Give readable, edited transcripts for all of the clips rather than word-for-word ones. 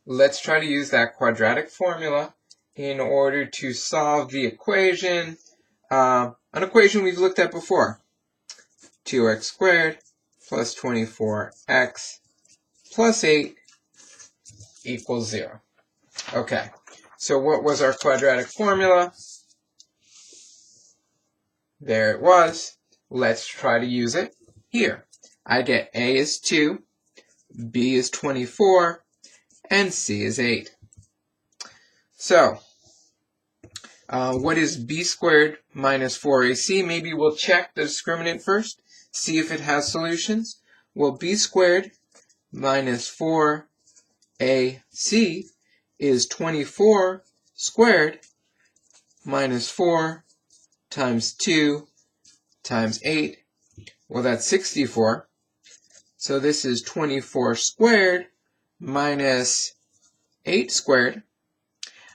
let's try to use that quadratic formula in order to solve the equation, an equation we've looked at before. 2x squared plus 24x plus 8 equals 0. Okay, so what was our quadratic formula? There it was. Let's try to use it here. I get a is 2, b is 24, and c is 8. So, what is b squared minus 4ac? Maybe we'll check the discriminant first, see if it has solutions. Well, b squared minus 4ac is 24 squared minus 4 times 2 times 8. Well, that's 64. So this is 24 squared minus 8 squared.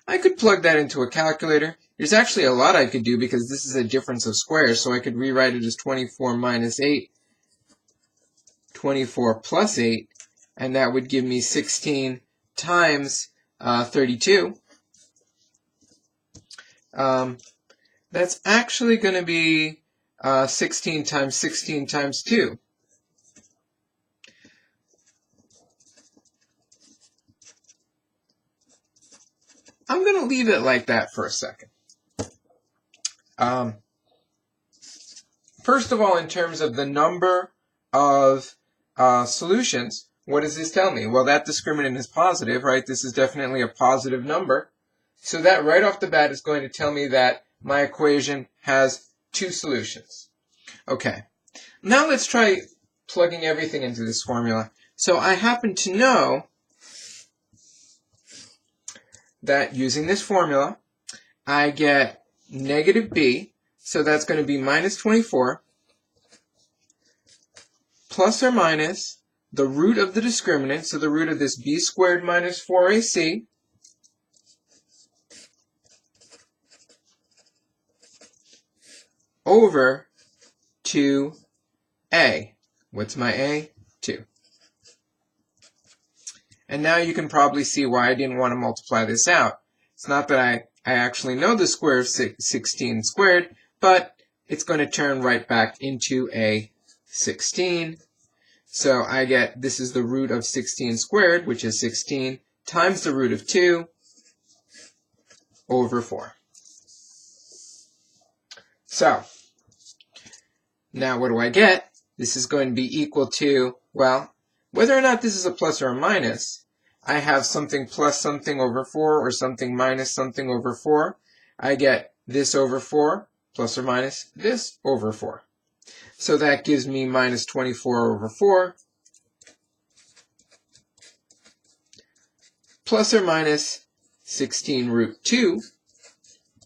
I could plug that into a calculator. There's actually a lot I could do because this is a difference of squares, so I could rewrite it as 24 minus 8, 24 plus 8, and that would give me 16 times 32. That's actually going to be 16 times 16 times 2. I'm going to leave it like that for a second. First of all, in terms of the number of solutions, what does this tell me? Well, that discriminant is positive, right? This is definitely a positive number. So that right off the bat is going to tell me that my equation has 2 solutions. Okay, now let's try plugging everything into this formula. So I happen to know that using this formula, I get negative b, so that's going to be minus 24, plus or minus the root of the discriminant, so the root of this b squared minus 4ac, over 2a. What's my a? 2. And now you can probably see why I didn't want to multiply this out. It's not that I actually know the square of 16 squared, but it's going to turn right back into a 16. So I get, this is the root of 16 squared, which is 16, times the root of 2 over 4. So, now what do I get? This is going to be equal to, well, whether or not this is a plus or a minus, I have something plus something over 4 or something minus something over 4. I get this over 4 plus or minus this over 4. So that gives me minus 24 over 4 plus or minus 16 root 2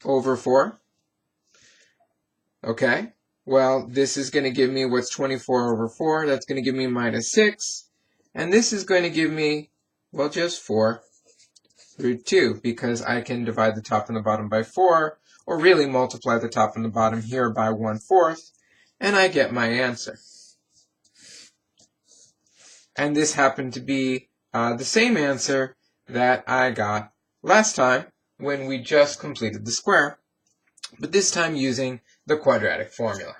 over 4. Okay, well, this is going to give me what's 24 over 4. That's going to give me minus 6. And this is going to give me, well, just 4 root 2, because I can divide the top and the bottom by 4, or really multiply the top and the bottom here by 1/4, and I get my answer. And this happened to be the same answer that I got last time when we just completed the square, but this time using the quadratic formula.